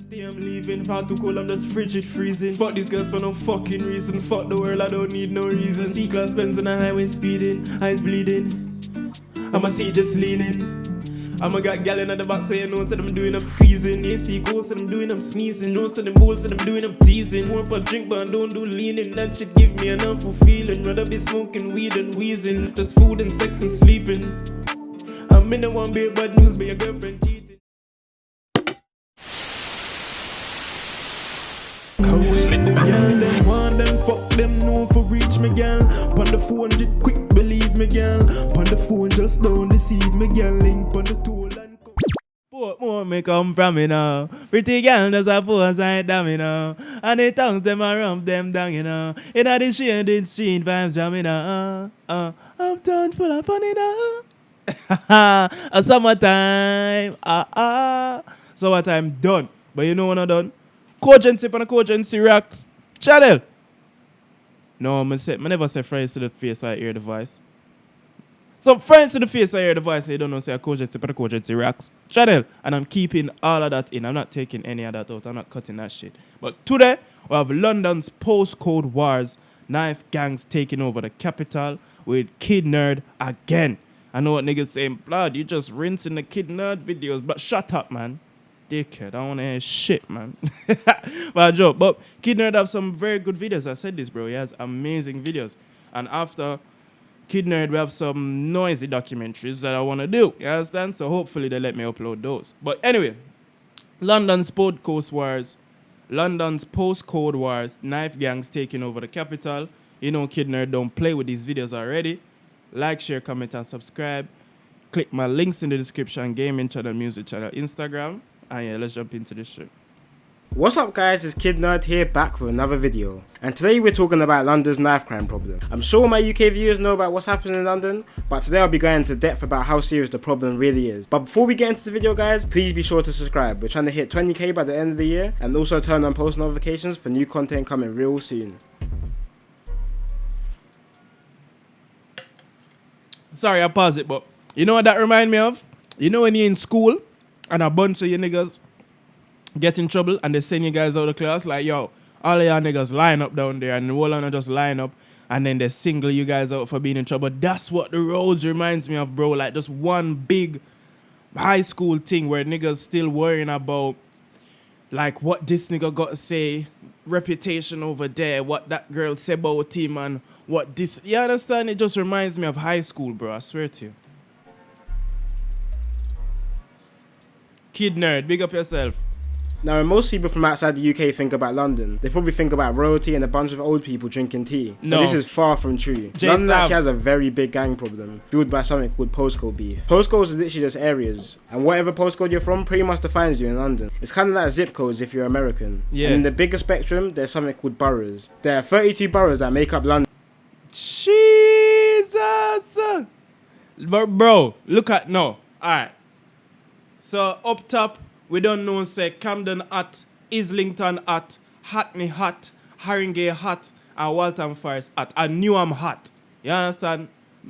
Next day I'm leaving, far too cold, I'm just frigid freezing. Fuck these girls for no fucking reason. Fuck the world, I don't need no reason. C-class Benz on the highway speeding, eyes bleeding. I'ma see just leaning. I'ma got gal in the back saying no, said I'm doing, I'm squeezing. They see cool, said I'm doing, I'm sneezing. No, said them bulls, said I'm doing, I'm teasing. More for drink, but I don't do leaning. That shit give me an awful feeling. Rather be smoking weed and wheezing. Just food and sex and sleeping. I'm in the one beer, bad news, but your girlfriend cheating. Come with the girl, them want them, fuck them, no for reach me, girl. Pon the 400, quick, believe me, girl. Pon the phone, just don't deceive me, girl. Link pon the tool and come. What more me come from, you know? Pretty girl does a pose like them, you know? And the tongues them a rump them down, you know? In a the shaded street vibes, jam, you know? Uptown full of fun, you know? A summertime, summertime done. But you know what I done? Cogency on a Cogency Rocks channel. No, I never say friends to the face, I hear the voice. Some friends to the face, I hear the voice, they don't know say a Cogency on a Cogency Rocks channel. And I'm keeping all of that in. I'm not taking any of that out. I'm not cutting that shit. But today, we have London's postcode wars. Knife gangs taking over the capital with Kid Nerd again. I know what niggas saying, blood, you just rinsing the Kid Nerd videos. But shut up, man. Dickhead, I don't want to hear shit, man. But I joke. But Kid Nerd have some very good videos. I said this, bro. He has amazing videos. And after Kid Nerd, we have some noisy documentaries that I want to do. You understand? So hopefully they let me upload those. But anyway, London's postcode wars. London's postcode wars. Knife gangs taking over the capital. You know Kid Nerd don't play with these videos already. Like, share, comment, and subscribe. Click my links in the description. Gaming channel, music channel, Instagram. And yeah, let's jump into this shit. What's up guys, it's Kid Nerd here back with another video. And today we're talking about London's knife crime problem. I'm sure my UK viewers know about what's happening in London, but today I'll be going into depth about how serious the problem really is. But before we get into the video guys, please be sure to subscribe. We're trying to hit 20k by the end of the year, and also turn on post notifications for new content coming real soon. Sorry, I paused it, but you know what that remind me of? You know when you're in school and a bunch of you niggas get in trouble and they send you guys out of class like, yo, all of y'all niggas line up down there and the whole lot just line up and then they single you guys out for being in trouble. That's what the roads reminds me of, bro. Like just one big high school thing where niggas still worrying about like what this nigga got to say, reputation over there, what that girl said about him and what this, you understand? It just reminds me of high school, bro. I swear to you. Kid Nerd, big up yourself. Now when most people from outside the UK think about London, they probably think about royalty and a bunch of old people drinking tea. No. But this is far from true. London actually has a very big gang problem, fueled by something called postcode beef. Postcodes are literally just areas, and whatever postcode you're from pretty much defines you in London. It's kind of like zip codes if you're American. Yeah. And in the bigger spectrum, there's something called boroughs. There are 32 boroughs that make up London. Jesus! But bro, look at, no, alright. So up top, we don't know say Camden hot, Islington hot, Hackney hot, Haringey hot, and Waltham Forest hot, and Newham hot. You understand?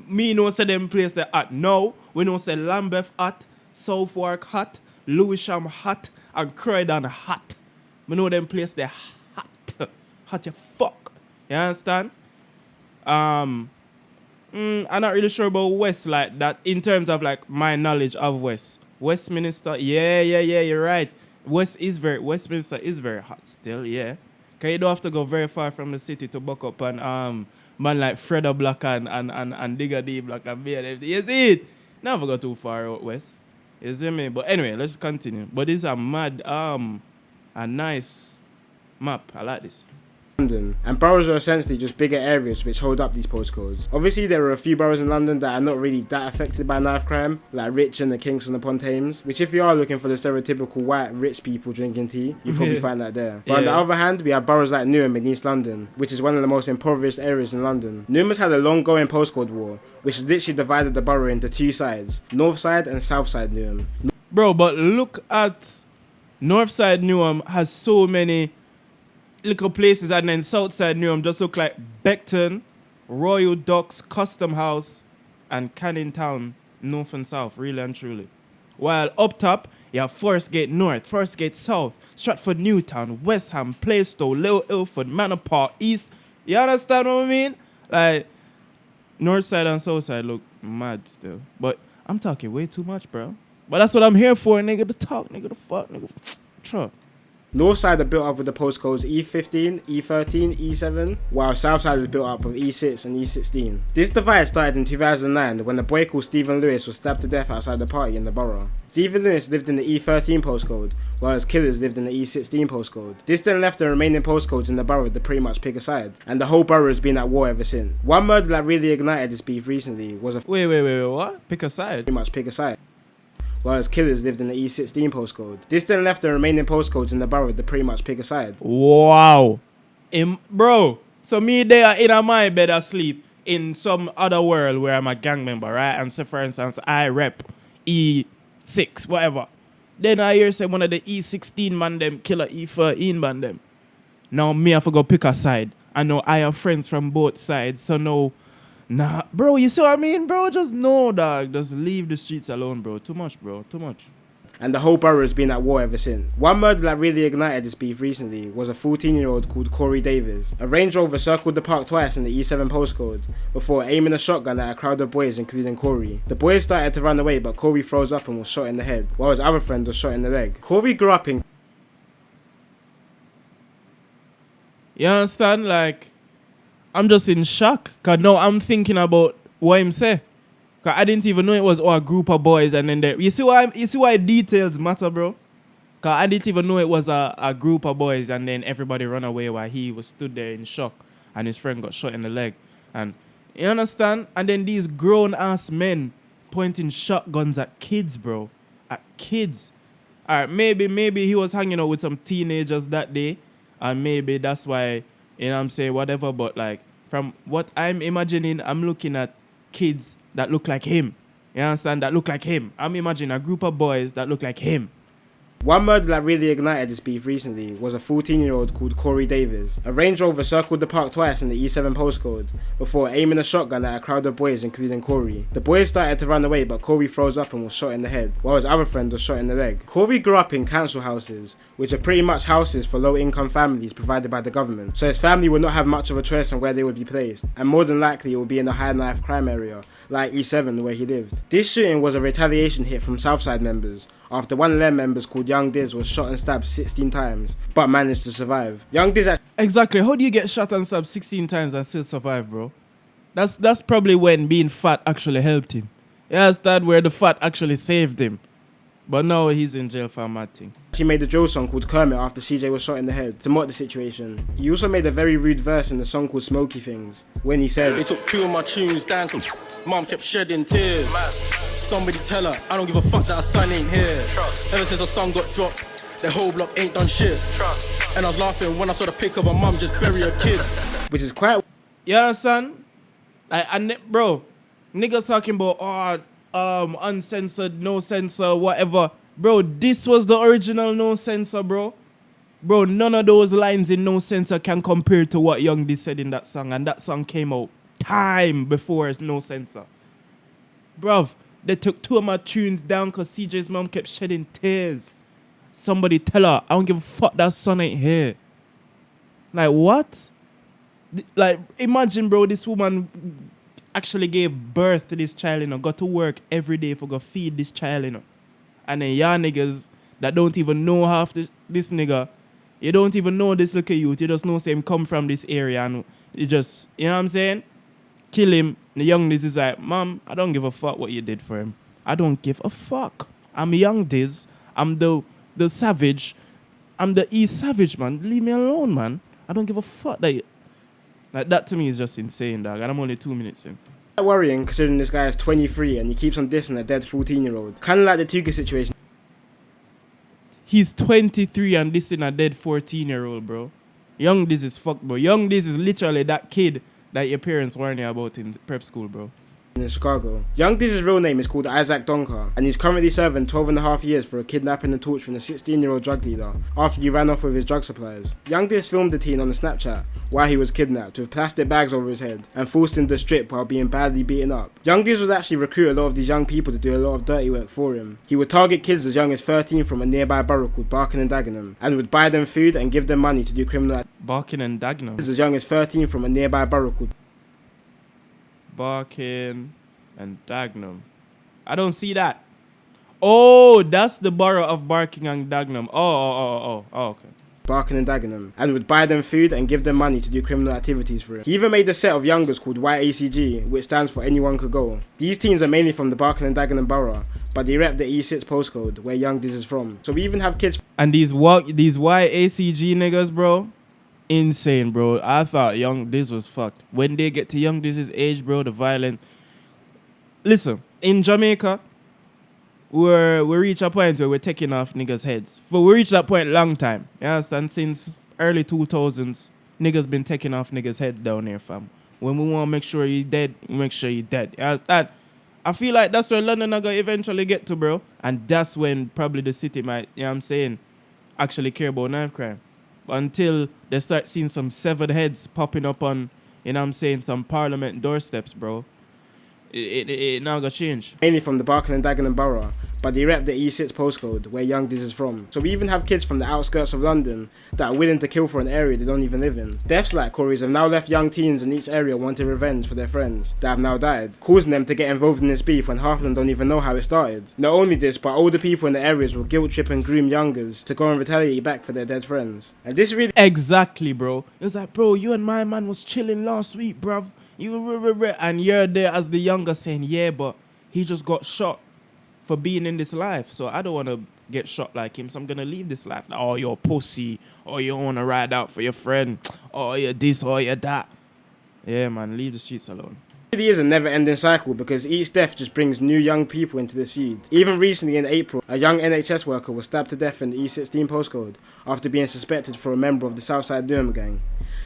Me no say them place the hot. No, we know say Lambeth hot, Southwark hot, Lewisham hot, and Croydon hot. We know them place the hot. Hot you fuck. You understand? I'm not really sure about West like that in terms of like my knowledge of West. Westminster, yeah, you're right. Westminster is very hot still, yeah. Cause you don't have to go very far from the city to buck up and man like Freda Black and Digga D Black and me. You see it? Never go too far out west. You see me? But anyway, let's continue. But this is a mad a nice map. I like this. London, and boroughs are essentially just bigger areas which hold up these postcodes. Obviously there are a few boroughs in London that are not really that affected by knife crime, like Richmond and Kingston upon Thames, which if you are looking for the stereotypical white rich people drinking tea, you probably find that there. But on the other hand, we have boroughs like Newham in East London, which is one of the most impoverished areas in London. Newham has had a long going postcode war, which has literally divided the borough into two sides, North Side and South Side Newham. Bro, but look at North Side Newham has so many little places, and then Southside Newham just look like Beckton, Royal Docks, Custom House, and Canning Town, North and South, really and truly. While up top You have Forest Gate North, Forest Gate South, Stratford Newtown, West Ham, Plaistow, Little Ilford, Manor Park, East. You understand what I mean? Like, North side and South side look mad still. But I'm talking way too much, bro. But that's what I'm here for, nigga. The talk, nigga. The fuck, nigga. Try. Northside are built up with the postcodes E15, E13, E7, while Southside is built up with E6 and E16. This divide started in 2009 when a boy called Stephen Lewis was stabbed to death outside the party in the borough. Stephen Lewis lived in the E13 postcode, whereas killers lived in the E16 postcode. This then left the remaining postcodes in the borough to pretty much pick a side, and the whole borough has been at war ever since. One murder that really ignited this beef recently was a Wait, what? Pick a side? Pretty much pick a side. Whereas killers lived in the E16 postcode. This then left the remaining postcodes in the borough to pretty much pick a side. Wow. Bro, so me there in my bed asleep in some other world where I'm a gang member, right? And so for instance, I rep E6, whatever. Then I hear say one of the E16 man them kill a E13 man them. Now me have to go pick a side. I know I have friends from both sides, so no. Nah, bro, you see what I mean, bro? Just no, dog. Just leave the streets alone, bro. Too much, bro. Too much. And the whole borough has been at war ever since. One murder that really ignited this beef recently was a 14-year-old called Corey Davies. A Range Rover circled the park twice in the E7 postcode before aiming a shotgun at a crowd of boys, including Corey. The boys started to run away, but Corey froze up and was shot in the head, while his other friend was shot in the leg. Corey grew up in... You understand? Like, I'm just in shock. Because now I'm thinking about what him say. Because I didn't even know it was a group of boys. And then there. You see why details matter, bro? Because I didn't even know it was a group of boys. And then everybody run away while he was stood there in shock. And his friend got shot in the leg. And you understand? And then these grown-ass men pointing shotguns at kids, bro. At kids. All right, maybe he was hanging out with some teenagers that day. And maybe that's why... You know what I'm saying? Whatever, but like, from what I'm imagining, I'm looking at kids that look like him. You understand? That look like him. I'm imagining a group of boys that look like him. One murder that really ignited this beef recently was a 14-year-old called Corey Davies. A Range Rover circled the park twice in the E7 postcode before aiming a shotgun at a crowd of boys, including Corey. The boys started to run away, but Corey froze up and was shot in the head, while his other friend was shot in the leg. Corey grew up in council houses, which are pretty much houses for low-income families provided by the government, so his family would not have much of a choice on where they would be placed, and more than likely it would be in a high-knife crime area, like E7 where he lived. This shooting was a retaliation hit from Southside members, after one of their members called Young Diz was shot and stabbed 16 times, but managed to survive. Young Diz Exactly. How do you get shot and stabbed 16 times and still survive, bro? That's probably when being fat actually helped him. Yeah, that's that where the fat actually saved him. But now he's in jail for a mad thing. She made a drill song called Kermit after CJ was shot in the head to mock the situation. He also made a very rude verse in the song called Smoky Things, when he said, "They took two of my tunes down, mom kept shedding tears. Somebody tell her, I don't give a fuck that her son ain't here. Ever since her son got dropped, the whole block ain't done shit. And I was laughing when I saw the pic of her mum just bury her kid." which is quite... You understand? Bro, niggas talking about, uncensored, no censor, whatever. Bro, this was the original no censor, bro. Bro, none of those lines in no censor can compare to what Young D said in that song. And that song came out time before no censor. Bruv, they took two of my tunes down because CJ's mom kept shedding tears. Somebody tell her, I don't give a fuck that son ain't here. Like, what? Like, imagine, bro, this woman actually gave birth to this child, you know, got to work every day for go feed this child, you know. And then y'all niggas that don't even know half this nigga, you don't even know this little youth, you just know him come from this area and you just, you know what I'm saying? Kill him. The Young Diz is like, Mom, I don't give a fuck what you did for him. I don't give a fuck. I'm Young Diz. I'm the savage. I'm the East Savage, man. Leave me alone, man. I don't give a fuck that you... Like, that to me is just insane, dog. And I'm only 2 minutes in. worrying considering this guy is 23 and he keeps on dissing a dead 14-year-old. Kind of like the Tuka situation. He's 23 and dissing a dead 14-year-old, bro. Young Diz is fucked, bro. Young Diz is literally that kid that your parents warned you about in prep school, bro. in Chicago. Young Diz's real name is called Isaac Donker, and he's currently serving 12.5 years for kidnapping and torturing a 16-year-old drug dealer after he ran off with his drug supplies. Young Diz filmed the teen on a Snapchat while he was kidnapped with plastic bags over his head and forced him to strip while being badly beaten up. Young Diz would actually recruit a lot of these young people to do a lot of dirty work for him. He would target kids as young as 13 from a nearby borough called Barking and Dagenham and would buy them food and give them money to do criminal Barking and Dagenham. as young as 13 from a nearby borough called Barking and Dagenham. I don't see that. Oh, that's the borough of Barking and Dagenham. Oh, okay. Barking and Dagenham, and would buy them food and give them money to do criminal activities for him. He even made a set of youngers called YACG, which stands for Anyone Could Go. These teens are mainly from the Barking and Dagenham borough, but they rep the E6 postcode, where Young Diz is from. So we even have kids. And these YACG niggas, bro, insane, bro. I thought Young Diz was fucked. When they get to Young Diz's age, bro, the violent. Listen, in Jamaica, we reach a point where we're taking off niggas' heads. We reached that point long time. You understand? Since early 2000s, niggas been taking off niggas' heads down here, fam. When we want to make sure you're dead, we make sure you're dead. You understand? I feel like that's where London are going to eventually get to, bro. And that's when probably the city might, you know what I'm saying, actually care about knife crime. But until they start seeing some severed heads popping up on, you know what I'm saying, some parliament doorsteps, bro, it now got changed. Mainly from the Barking and Dagenham borough, but they rep the E6 postcode, where Young Diz is from. So we even have kids from the outskirts of London that are willing to kill for an area they don't even live in. Deaths like Corey's have now left young teens in each area wanting revenge for their friends that have now died, causing them to get involved in this beef when half of them don't even know how it started. Not only this, but older people in the areas will guilt trip and groom youngers to go and retaliate back for their dead friends. And this really Exactly, bro. It's like, bro, you and my man was chilling last week, bruv. And you're there as the younger saying, yeah, but he just got shot for being in this life. So I don't want to get shot like him. So I'm going to leave this life. Oh, you're a pussy. Or you want to ride out for your friend. Or you're this or you're that. Yeah, man, leave the streets alone. It really is a never-ending cycle because each death just brings new young people into this feud. Even recently in April, a young NHS worker was stabbed to death in the E16 postcode after being suspected for a member of the Southside Newham gang.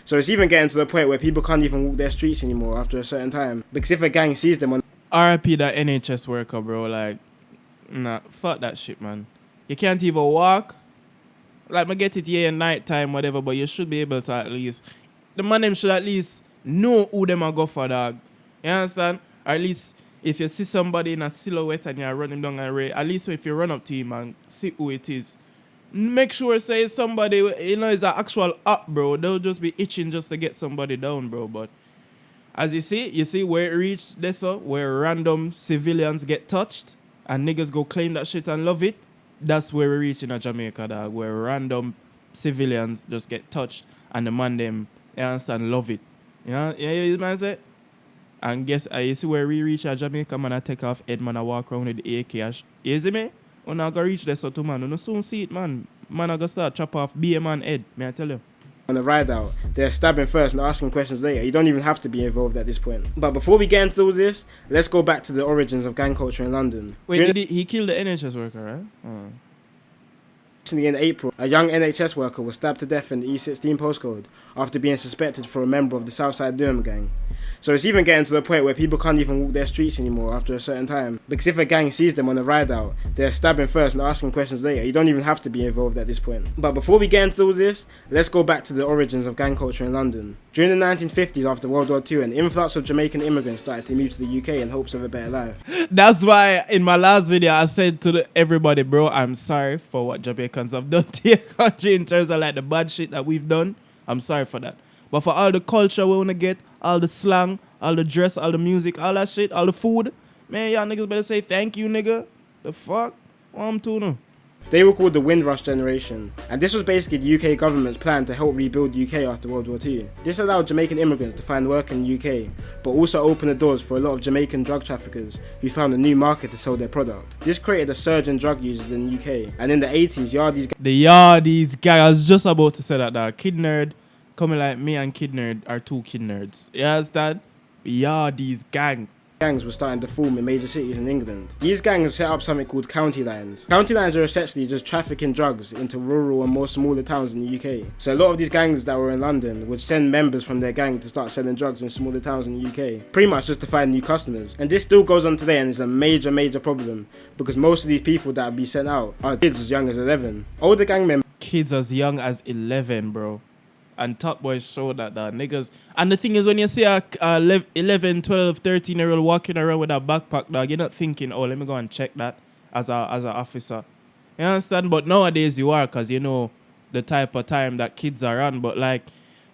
So it's even getting to the point where people can't even walk their streets anymore after a certain time because if a gang sees them on RIP that NHS worker, bro. Like, nah, fuck that shit, man. You can't even walk. Like, I get it, yeah, night time, whatever, but you should be able to at least. The man them should at least know who them are go for, dog. You understand? Or at least if you see somebody in a silhouette and you're running down a way, at least if you run up to him and see who it is, make sure say it's somebody, you know, it's an actual up, bro. They'll just be itching just to get somebody down, bro. But as you see where it reached this, where random civilians get touched and niggas go claim that shit and love it. That's where we reach in Jamaica, dog, where random civilians just get touched and the man them, you understand, love it. You know, you man say? And guess, you see where we reach at Jamaica, man, I take off head, man, I walk around with the AK. You see me? When I go reach there, so too, man, you soon see it, man. Man, I go start chop off BM man head, may I tell you. On a ride out, they're stabbing first and asking questions later. You don't even have to be involved at this point. But before we get into all this, let's go back to the origins of gang culture in London. Wait, did he killed the NHS worker, right? Oh. Recently in April, a young NHS worker was stabbed to death in the E16 postcode after being suspected for a member of the Southside Newham gang. So it's even getting to the point where people can't even walk their streets anymore after a certain time. Because if a gang sees them on a ride out, they're stabbing first and asking questions later. You don't even have to be involved at this point. But before we get into all this, let's go back to the origins of gang culture in London. During the 1950s after World War II, an influx of Jamaican immigrants started to move to the UK in hopes of a better life. That's why in my last video I said to everybody, bro, I'm sorry for what Jamaicans have done to your country in terms of like the bad shit that we've done. I'm sorry for that. But for all the culture we want to get, all the slang, all the dress, all the music, all that shit, all the food, man, y'all niggas better say thank you, nigga. The fuck? What I'm to know? They were called the Windrush generation, and this was basically the UK government's plan to help rebuild the UK after World War II. This allowed Jamaican immigrants to find work in the UK, but also opened the doors for a lot of Jamaican drug traffickers who found a new market to sell their product. This created a surge in drug users in the UK, and in the 80s, Yardies gang, I was just about to say that Kid Nerd, coming like me and Kid Nerd are two kid nerds. You understand? Yardies gang. gangs were starting to form in major cities in England. These gangs set up something called county lines. County lines are essentially just trafficking drugs into rural and more smaller towns in the UK. So a lot of these gangs that were in London would send members from their gang to start selling drugs in smaller towns in the UK, pretty much just to find new customers. And this still goes on today and is a major problem, because most of these people that would be sent out are kids as young as 11. Older gang members, Kids as young as 11, bro. And Top Boy showed that the niggas. And the thing is, when you see a 11, 12, 13-year-old walking around with a backpack, dog, you're not thinking, oh, let me go and check that as an officer. You understand? But nowadays you are, because you know the type of time that kids are on. But like,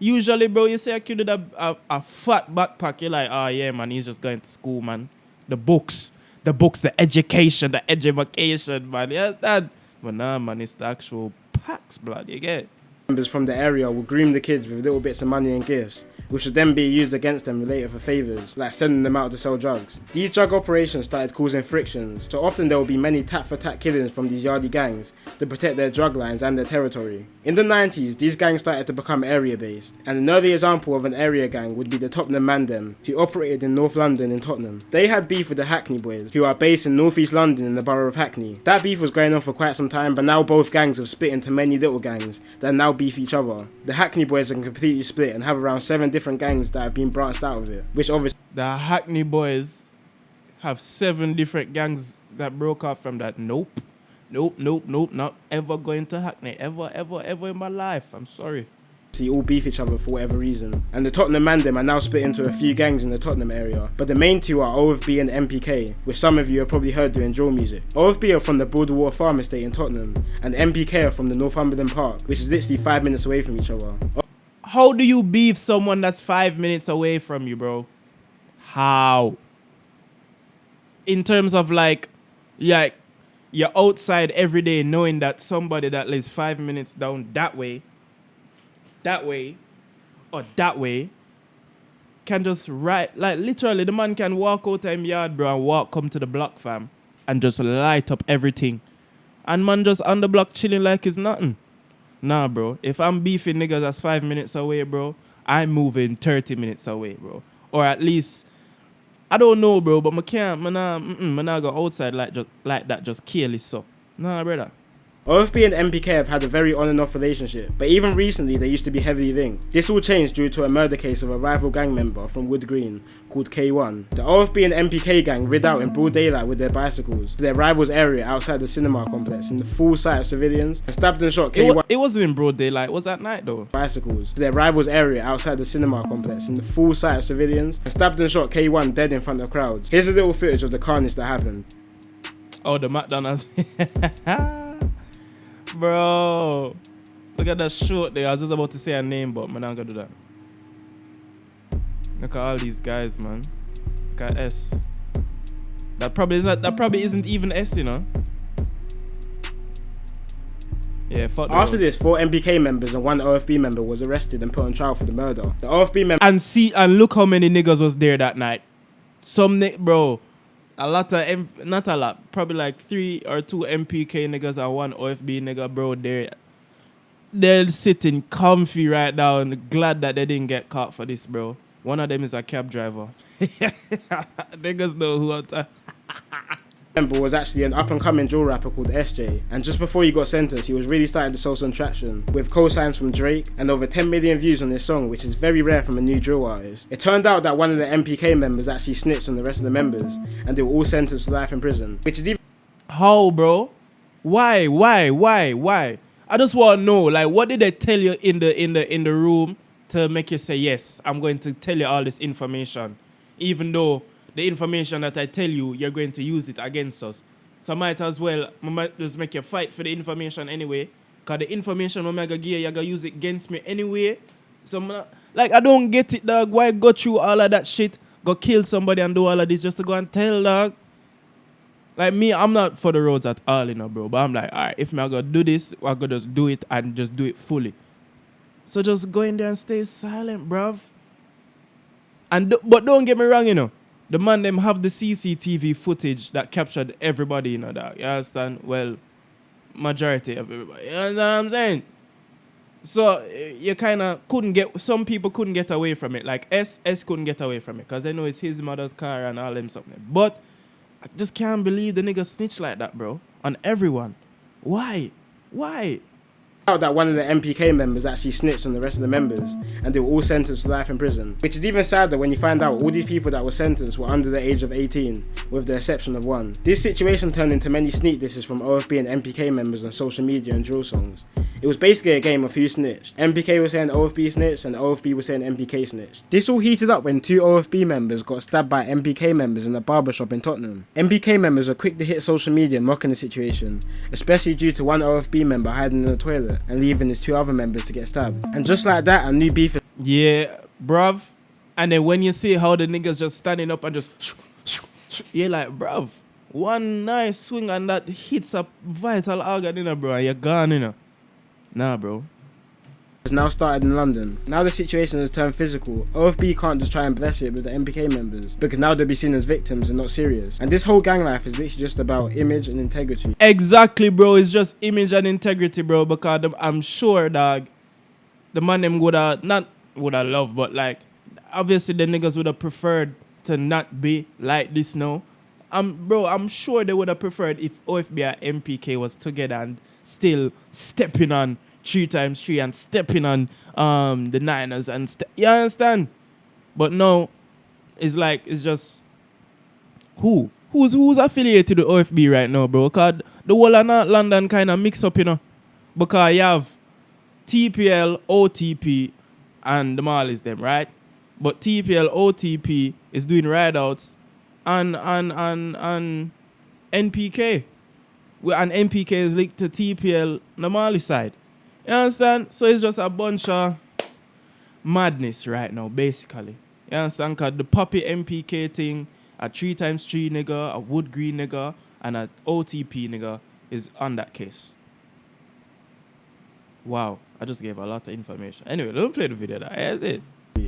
usually, bro, you see a kid with a fat backpack, you're like, oh, yeah, man, he's just going to school, man. The books, the education, man. Yeah, that. But nah, man, it's the actual packs, blood, you get it? Members from the area will groom the kids with little bits of money and gifts, which would then be used against them later for favours, like sending them out to sell drugs. These drug operations started causing frictions, so often there will be many tat-for-tat killings from these yardie gangs to protect their drug lines and their territory. In the 90s, these gangs started to become area-based, and an early example of an area gang would be the Tottenham Mandem, who operated in North London in Tottenham. They had beef with the Hackney Boys, who are based in North East London in the borough of Hackney. That beef was going on for quite some time, but now both gangs have split into many little gangs that now beef each other. The Hackney Boys are completely split and have around 7 different gangs that have been branched out of it, which obviously... The Hackney Boys have 7 different gangs that broke off from that. Nope, not ever going to Hackney, ever in my life. I'm sorry. all beef each other for whatever reason. And the Tottenham Mandem are now split into a few gangs in the Tottenham area, but the main two are OFB and MPK, which some of you have probably heard doing drill music. OFB are from the Broadwater Farm Estate in Tottenham, and MPK are from the Northumberland Park, which is literally 5 minutes away from each other. How do you beef someone that's 5 minutes away from you, bro? How? In terms of like, you're outside every day knowing that somebody that lives 5 minutes down that way, or that way, can just like literally the man can walk out of him yard, bro, and come to the block, fam, and just light up everything. And man just on the block chilling like it's nothing. Nah, bro. If I'm beefing niggas that's 5 minutes away, bro, I'm moving 30 minutes away, bro. Or at least, I don't know, bro, but I not go outside like that, just careless so. Nah, brother. OFB and MPK have had a very on and off relationship, but even recently they used to be heavily linked. This all changed due to a murder case of a rival gang member from Wood Green called K1. The OFB and MPK gang rid out in broad daylight with their bicycles to their rival's area outside the cinema complex in the full sight of civilians and stabbed and shot K1. It wasn't in broad daylight, it was at night though. Bicycles to their rival's area outside the cinema complex in the full sight of civilians and stabbed and shot K1 dead in front of crowds. Here's a little footage of the carnage that happened. Oh, the McDonald's. Bro, look at that short there. I was just about to say a name, but I'm not gonna do that. Look at all these guys, man. Look at S. That probably isn't even S, you know. Yeah, fuck. After this, 4 MPK members and 1 OFB member was arrested and put on trial for the murder. The OFB member and look how many niggas was there that night. Bro. A lot of, not a lot, probably like 3 or 2 MPK niggas and 1 OFB nigga, bro. They're sitting comfy right now and glad that they didn't get caught for this, bro. One of them is a cab driver. Niggas know who I'm talking. member was actually an up-and-coming drill rapper called SJ, and just before he got sentenced he was really starting to show some traction, with co-signs from Drake and over 10 million views on his song, which is very rare from a new drill artist. It turned out that one of the MPK members actually snitched on the rest of the members, and they were all sentenced to life in prison, which is even... How, bro? Why? I just want to know, like, what did they tell you in the room to make you say, yes, I'm going to tell you all this information, even though the information that I tell you, you're going to use it against us. So might as well, might just make you fight for the information anyway. Because the information I'm going to give you, you're going to use it against me anyway. So, I don't get it, dog. Why go through all of that shit, go kill somebody and do all of this just to go and tell, dog? Like me, I'm not for the roads at all, you know, bro. But I'm like, all right, if I'm going to do this, I'm going to just do it and just do it fully. So just go in there and stay silent, bruv. But don't get me wrong, you know. The man them have the CCTV footage that captured everybody, you know, that. You understand? Well, majority of everybody. You understand what I'm saying? So you kind of couldn't get, some people couldn't get away from it. Like S couldn't get away from it because they know it's his mother's car and all them something. But I just can't believe the nigga snitched like that, bro. On everyone. Why? Out that one of the MPK members actually snitched on the rest of the members, and they were all sentenced to life in prison. Which is even sadder when you find out all these people that were sentenced were under the age of 18, with the exception of one. This situation turned into many sneak disses from OFB and MPK members on social media and drill songs. It was basically a game of who snitched. MPK was saying OFB snitched and OFB was saying MPK snitched. This all heated up when 2 OFB members got stabbed by MPK members in a barbershop in Tottenham. MPK members were quick to hit social media mocking the situation, especially due to one OFB member hiding in the toilet and leaving his 2 other members to get stabbed. And just like that, a new beef. Yeah, bruv. And then when you see how the niggas just standing up and just you're like, bruv, one nice swing and that hits a vital organ, you know, bro, and you're gone, you know. Nah, bro. Has now started in London. Now the situation has turned physical. OFB can't just try and bless it with the MPK members, because now they'll be seen as victims and not serious. And this whole gang life is literally just about image and integrity. Exactly, bro. It's just image and integrity, bro. Because I'm sure, dog, the man them not would have loved, but like, obviously the niggas would have preferred to not be like this now. I'm sure they would have preferred if OFB and MPK was together and still stepping on 3x3 and stepping on the Niners and you understand? But no, it's like, it's just who's affiliated with OFB right now, bro? Because the whole of North London kind of mix up, you know, because you have TPL, OTP and the Marlies them, right? But TPL, OTP is doing ride-outs and NPK. And NPK is linked to TPL, the Marley side. You understand? So it's just a bunch of madness right now, basically. You understand? Because the Poppy MPK thing, a 3x3 nigga, a Wood Green nigga, and a OTP nigga is on that case. Wow, I just gave a lot of information. Anyway, let me play the video. That's it.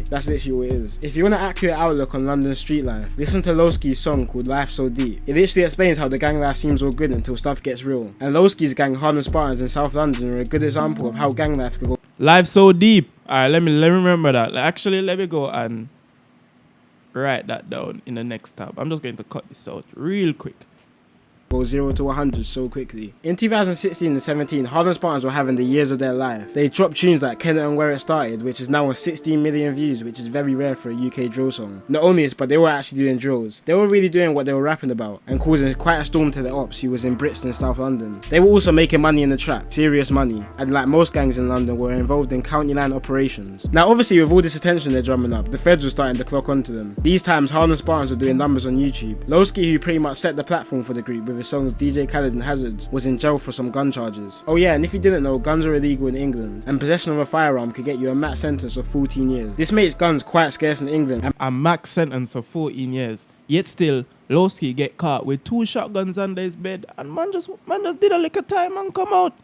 That's literally what it is. If you want an accurate outlook on London street life, listen to Lowski's song called Life So Deep. It literally explains how the gang life seems all good until stuff gets real. And Lowski's gang, Harlem Spartans in South London, are a good example of how gang life could go. Life so deep. Alright, let me remember that. Actually, let me go and write that down in the next tab. I'm just going to cut this out real quick. Go 0 to 100 so quickly. In 2016 and 17, Harlem Spartans were having the years of their life. They dropped tunes like Kenner and Where It Started, which is now on 16 million views, which is very rare for a UK drill song. Not only this, but they were actually doing drills. They were really doing what they were rapping about, and causing quite a storm to the ops who was in Brixton, South London. They were also making money in the trap, serious money, and like most gangs in London were involved in county line operations. Now obviously with all this attention they're drumming up, the feds were starting to clock onto them. These times Harlem Spartans were doing numbers on YouTube. Lowski, who pretty much set the platform for the group with his songs DJ Khaled and Hazards, was in jail for some gun charges. Oh yeah, and if you didn't know, guns are illegal in England, and possession of a firearm could get you a max sentence of 14 years. This makes guns quite scarce in England. A max sentence of 14 years. Yet still, Lowski get caught with 2 shotguns under his bed, and man just did a lick of time and come out.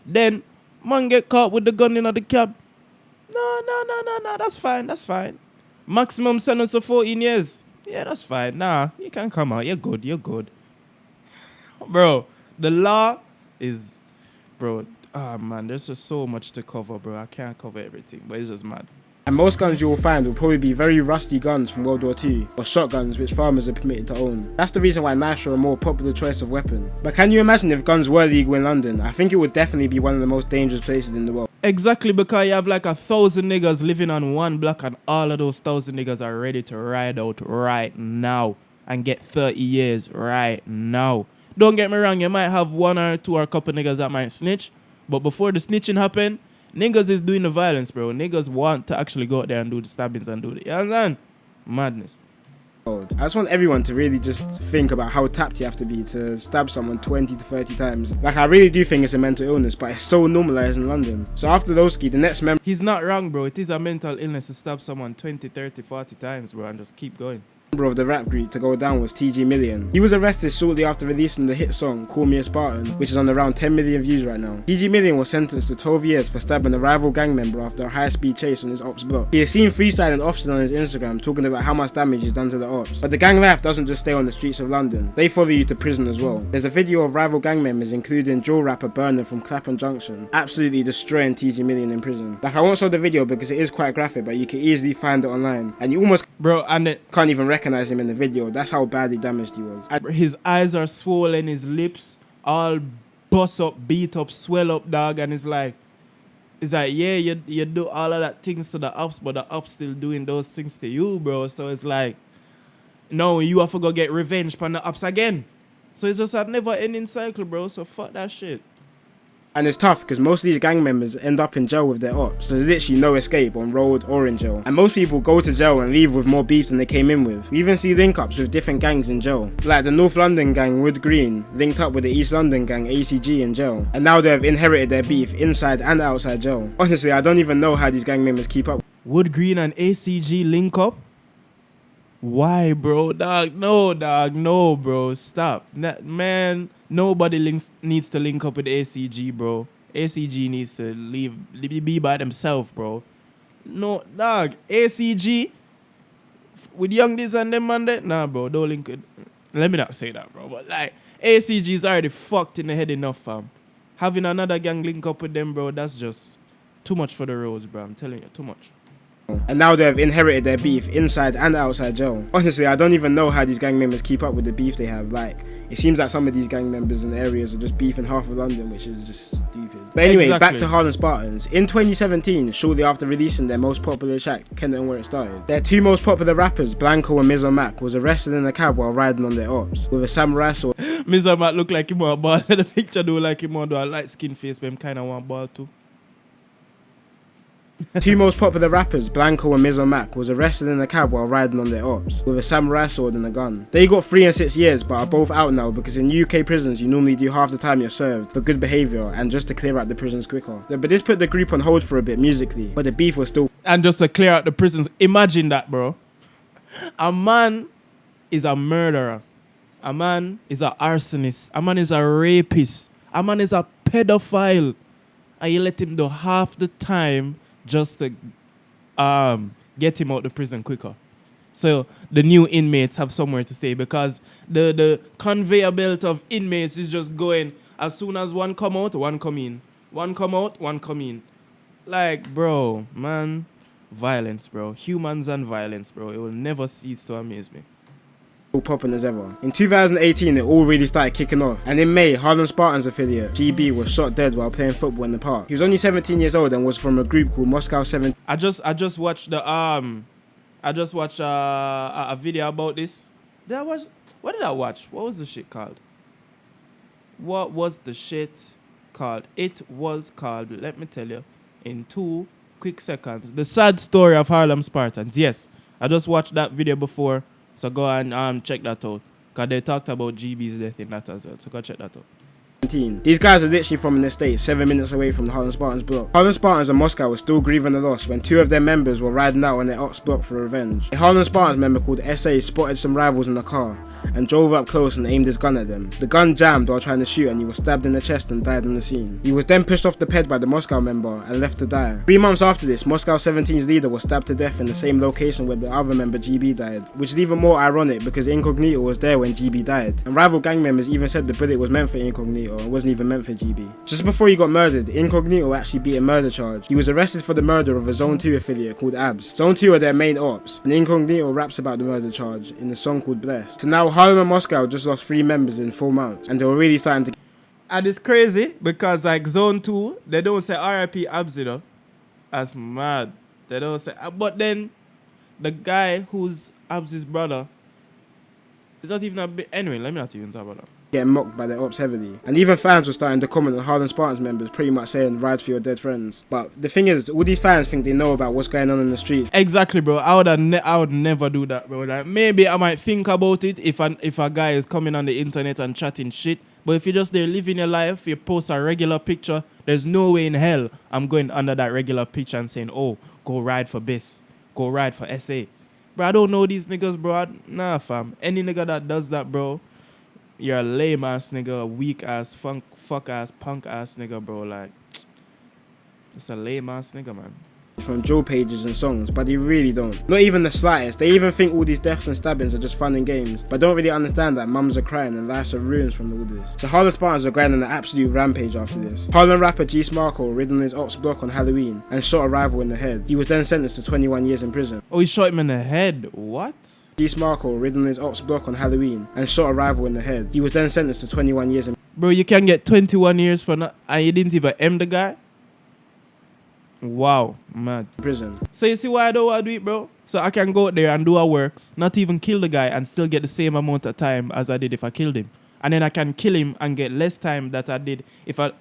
Then man get caught with the gun in the cab. No, that's fine. Maximum sentence of 14 years. Yeah, that's fine. Nah, you can come out. You're good. Bro, the law is, bro, man, there's just so much to cover, bro. I can't cover everything, but it's just mad. And most guns you will find will probably be very rusty guns from World War II, or shotguns which farmers are permitted to own. That's the reason why knives are a more popular choice of weapon. But can you imagine if guns were legal in London? I think it would definitely be one of the most dangerous places in the world. Exactly, because you have like 1,000 niggas living on one block, and all of those 1,000 niggas are ready to ride out right now and get 30 years right now. Don't get me wrong, you might have 1 or 2 or a couple niggas that might snitch, but before the snitching happen, niggas is doing the violence, bro. Niggas want to actually go out there and do the stabbings and do it. You understand? Madness. I just want everyone to really just think about how tapped you have to be to stab someone 20 to 30 times. Like, I really do think it's a mental illness, but it's so normalized in London. So after Lowski, the next member... He's not wrong, bro. It is a mental illness to stab someone 20, 30, 40 times, bro, and just keep going. member of the rap group to go down was TG Million. He was arrested shortly after releasing the hit song Call Me a Spartan, which is on around 10 million views right now. TG Million was sentenced to 12 years for stabbing a rival gang member after a high-speed chase on his ops block. He is seen freestyling often on his Instagram, talking about how much damage he's done to the ops. But the gang life doesn't just stay on the streets of London, they follow you to prison as well. There's a video of rival gang members, including drill rapper Burner from Clapham Junction, absolutely destroying TG Million in prison. Like, I won't show the video because it is quite graphic, but you can easily find it online, and you almost can't even recognize him in the video. That's how badly damaged he was. His eyes are swollen, his lips all bust up, beat up, swell up, dog, and it's like, yeah, you do all of that things to the ops, but the ops still doing those things to you, bro. So it's like, no, you have to go get revenge on the ops again. So it's just a never-ending cycle, bro. So fuck that shit. And it's tough because most of these gang members end up in jail with their ops. There's literally no escape on road or in jail. And most people go to jail and leave with more beef than they came in with. We even see link-ups with different gangs in jail. Like the North London gang Wood Green linked up with the East London gang ACG in jail. And now they've inherited their beef inside and outside jail. Honestly, I don't even know how these gang members keep up. Wood Green and ACG link up? Why, bro? Dog, no, bro. Stop. Man, nobody needs to link up with ACG, bro. ACG needs to be by themselves, bro. No, dog. ACG with Young Diz and them man there? Nah, bro, don't link it. Let me not say that, bro. But like, ACG is already fucked in the head enough, fam. Having another gang link up with them, bro, that's just too much for the roads, bro. I'm telling you, too much. And now they've inherited their beef inside and outside jail. Honestly, I don't even know how these gang members keep up with the beef they have. Like, it seems like some of these gang members in the areas are just beefing half of London, which is just stupid. But anyway, back to Harlem Spartans. In 2017, shortly after releasing their most popular track, Kenner and Where It Started, their two most popular rappers, Blanco and Miz Mac, was arrested in a cab while riding on their ops with a samurai sword. Miz Mac look like him want a ball. The picture do like him want a light skin face, but him kind of want a ball too. Two most popular rappers, Blanco and Miz Mac, was arrested in a cab while riding on their ops with a samurai sword and a gun. They got 3 and 6 years but are both out now because in UK prisons you normally do half the time you're served for good behaviour and just to clear out the prisons quicker. But this put the group on hold for a bit musically, but the beef was still... And just to clear out the prisons, imagine that, bro. A man is a murderer. A man is an arsonist. A man is a rapist. A man is a pedophile. And you let him do half the time just to get him out the prison quicker. So the new inmates have somewhere to stay because the conveyor belt of inmates is just going as soon as one come out, one come in. One come out, one come in. Like, bro, man, violence, bro. Humans and violence, bro. It will never cease to amaze me. Popping as ever. In 2018, it all really started kicking off, and in May, Harlem Spartans affiliate GB was shot dead while playing football in the park. He was only 17 years old and was from a group called Moscow 7. I just watched the a video about this. What did I watch? What was the shit called? What was the shit called? It was called, let me tell you, in 2 quick seconds. The sad story of Harlem Spartans. Yes, I just watched that video before. So go and check that out. Because they talked about GB's death in that as well. So go check that out. These guys are literally from an estate 7 minutes away from the Harlem Spartans block. Harlem Spartans and Moscow were still grieving the loss when 2 of their members were riding out on their ops block for revenge. A Harlem Spartans member called SA spotted some rivals in the car and drove up close and aimed his gun at them. The gun jammed while trying to shoot and he was stabbed in the chest and died on the scene. He was then pushed off the ped by the Moscow member and left to die. 3 months after this, Moscow 17's leader was stabbed to death in the same location where the other member GB died, which is even more ironic because Incognito was there when GB died. And rival gang members even said the bullet was meant for Incognito and wasn't even meant for GB. Just before he got murdered, Incognito actually beat a murder charge. He was arrested for the murder of a Zone 2 affiliate called ABS. Zone 2 are their main ops, and Incognito raps about the murder charge in a song called Blessed. So now Harlem and Moscow just lost 3 members in 4 months, and they were really starting to... And it's crazy because like Zone 2, they don't say RIP ABS, you know. That's mad. They don't say... But then, the guy who's ABS' brother is not even a bit... Anyway, let me not even talk about that. Getting mocked by their ops heavily, and even fans were starting to comment on Harlem Spartans members pretty much saying ride for your dead friends. But the thing is, all these fans think they know about what's going on in the streets. Exactly, bro. I would never do that, bro. Like, maybe I might think about it if a guy is coming on the internet and chatting shit, but if you're just there living your life, you post a regular picture, there's no way in hell I'm going under that regular picture and saying, oh, go ride for BIS, go ride for SA. Bro, I don't know these niggas, bro. Nah, fam. Any nigga that does that, bro, you're a lame ass nigga, a weak ass, fuck ass, punk ass nigga, bro. Like, it's a lame ass nigga, man. From drill pages and songs, but they really don't. Not even the slightest. They even think all these deaths and stabbings are just fun and games, but don't really understand that mums are crying and lives are ruined from all this. The Harlem Spartans are going on an absolute rampage after this. Harlem rapper G Smarko ridden his ops block on Halloween and shot a rival in the head. He was then sentenced to 21 years in prison. Oh, he shot him in the head? What? G Smarko ridden his ops block on Halloween and shot a rival in the head. He was then sentenced to 21 years in Bro, you can get 21 years for not, and you didn't even aim the guy? Wow, mad. prison. So you see why I don't want to do it, bro? So I can go out there and do our works, not even kill the guy, and still get the same amount of time as I did if I killed him. And then I can kill him and get less time that I did if I...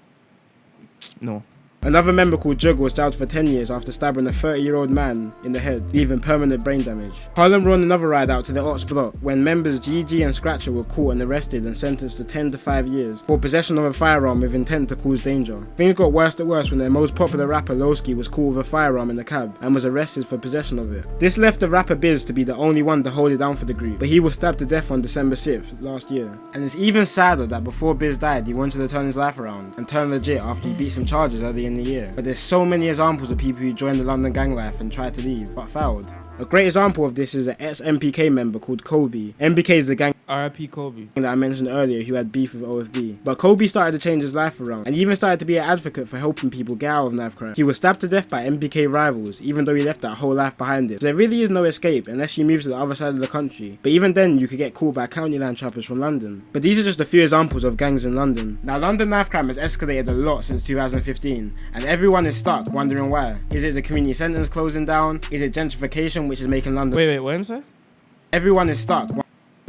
No. Another member called Jug was jailed for 10 years after stabbing a 30-year-old man in the head, leaving permanent brain damage. Harlem were on another ride out to the Ox block when members GG and Scratcher were caught and arrested and sentenced to 10 to 5 years for possession of a firearm with intent to cause danger. Things got worse and worse when their most popular rapper Lowski was caught with a firearm in the cab and was arrested for possession of it. This left the rapper Biz to be the only one to hold it down for the group, but he was stabbed to death on December 6th last year. And it's even sadder that before Biz died, he wanted to turn his life around and turn legit after he beat some charges early in the year. But there's so many examples of people who joined the London gang life and tried to leave, but failed. A great example of this is an ex-MPK member called Kobe. MPK is the gang R.I.P. Kobe. that I mentioned earlier who had beef with OFB. But Kobe started to change his life around and even started to be an advocate for helping people get out of knife crime. He was stabbed to death by MPK rivals, even though he left that whole life behind him. So there really is no escape unless you move to the other side of the country. But even then, you could get caught by county line trappers from London. But these are just a few examples of gangs in London. Now, London knife crime has escalated a lot since 2015, and everyone is stuck wondering why. Is it the community centres closing down? Is it gentrification, which is making London... Wait, what am I saying? Everyone is stuck.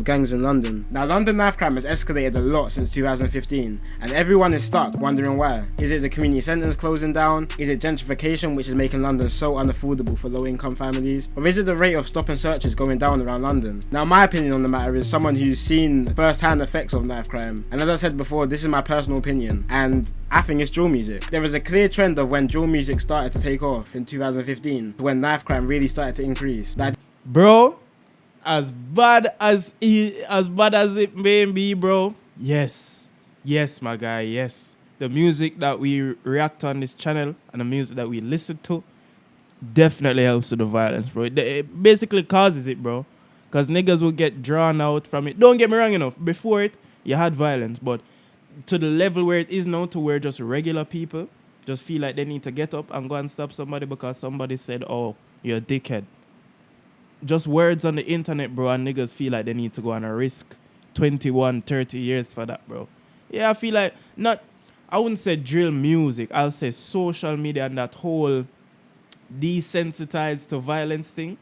Gangs in London. Now, London knife crime has escalated a lot since 2015, and everyone is stuck wondering why. Is it the community centres closing down? Is it gentrification, which is making London so unaffordable for low-income families? Or is it the rate of stop and searches going down around London? Now, my opinion on the matter is someone who's seen first-hand effects of knife crime, and as I said before, this is my personal opinion, and I think it's drill music. There was a clear trend of when drill music started to take off in 2015, when knife crime really started to increase. Bro, as bad as it may be, bro. Yes, my guy. Yes, the music that we react on this channel and the music that we listen to definitely helps with the violence, bro. It basically causes it, bro. Cause niggas will get drawn out from it. Don't get me wrong, enough. Before it, you had violence, but to the level where it is now, to where just regular people just feel like they need to get up and go and stop somebody because somebody said, "Oh, you're a dickhead." Just words on the internet, bro, and niggas feel like they need to go and risk 21, 30 years for that, bro. Yeah, I feel like I wouldn't say drill music, I'll say social media and that whole desensitized to violence thing,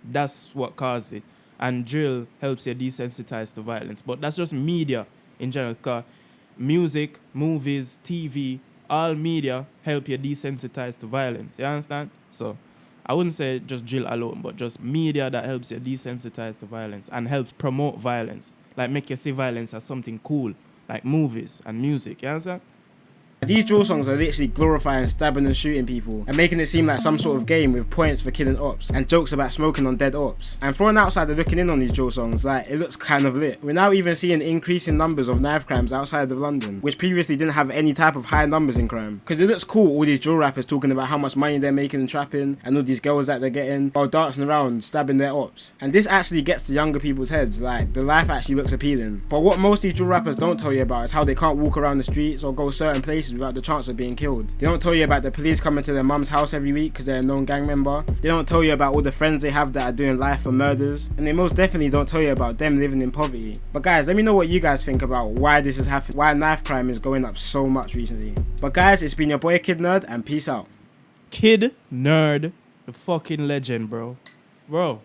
that's what caused it. And drill helps you desensitize to violence. But that's just media in general, because music, movies, TV, all media help you desensitize to violence. You understand? So I wouldn't say just drill alone, but just media that helps you desensitize to violence and helps promote violence. Like make you see violence as something cool, like movies and music. You understand? These drill songs are literally glorifying stabbing and shooting people and making it seem like some sort of game with points for killing ops and jokes about smoking on dead ops. And for an outsider looking in on these drill songs, like, it looks kind of lit. We're now even seeing increasing numbers of knife crimes outside of London, which previously didn't have any type of high numbers in crime. Because it looks cool, all these drill rappers talking about how much money they're making in trapping and all these girls that they're getting while dancing around stabbing their ops. And this actually gets to younger people's heads, like, the life actually looks appealing. But what most of these drill rappers don't tell you about is how they can't walk around the streets or go certain places without the chance of being killed. They don't tell you about the police coming to their mum's house every week because they're a known gang member. They don't tell you about all the friends they have that are doing life for murders. And they most definitely don't tell you about them living in poverty. But guys, let me know what you guys think about why this is happening, why knife crime is going up so much recently. But guys, it's been your boy Kid Nerd, and peace out. Kid Nerd, the fucking legend, bro. Bro,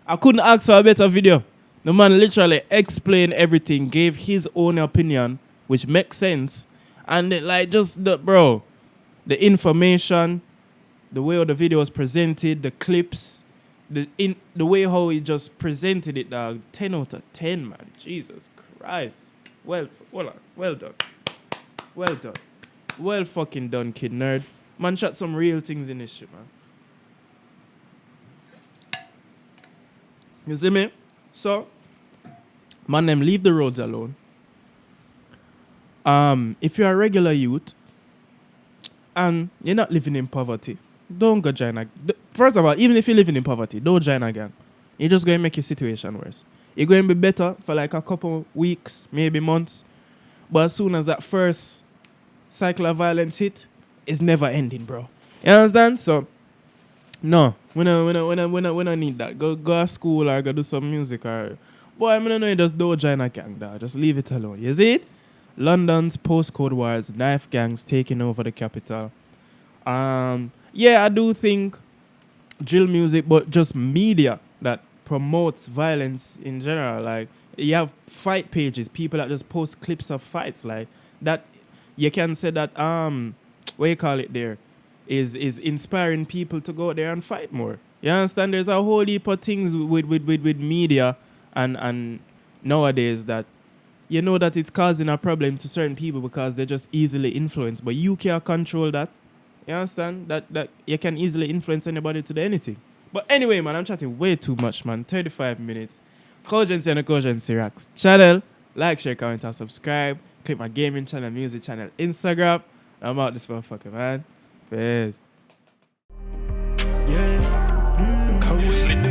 I couldn't ask for a better video. The man literally explained everything, gave his own opinion, which makes sense. And it, like, just the information, the way how the video was presented, the clips, the way how he just presented it, dog. 10 out of 10, man. Jesus Christ. Well done. Well done. Well fucking done, Kid Nerd. Man, shot some real things in this shit, man. You see me? So, man, them leave the roads alone. If you're a regular youth and you're not living in poverty, don't go join a. First of all, even if you're living in poverty, don't join a gang. You're just going to make your situation worse. It's going to be better for like a couple weeks, maybe months. But as soon as that first cycle of violence hit, it's never ending, bro. You understand? So, no, we don't need that. Go to school or go do some music or. Boy, I don't know, you just don't join a gang, dog. Just leave it alone. You see it? London's postcode wars, knife gangs taking over the capital. Yeah, I do think drill music, but just media that promotes violence in general. Like, you have fight pages, people that just post clips of fights. Like, that, you can say that, what you call it there, is inspiring people to go out there and fight more. You understand? There's a whole heap of things with media and nowadays that you know that it's causing a problem to certain people because they're just easily influenced. But you can't control that. You understand? That you can easily influence anybody to do anything. But anyway, man, I'm chatting way too much, man. 35 minutes. Cogency and the Cogency Rocks channel. Like, share, comment, and subscribe. Click my gaming channel, music channel, Instagram. I'm out this motherfucker, man. Peace.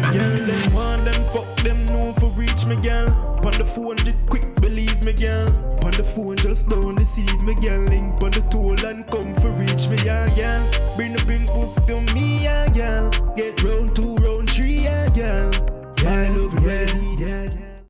Them want them, fuck them, no for reach me, girl. Pon the 400 quick, believe me, girl. Pon the phone, just don't deceive me, girl. Link pon the toll and come for reach me, yeah, girl. Bring the pussy to me, yeah, girl. Get round to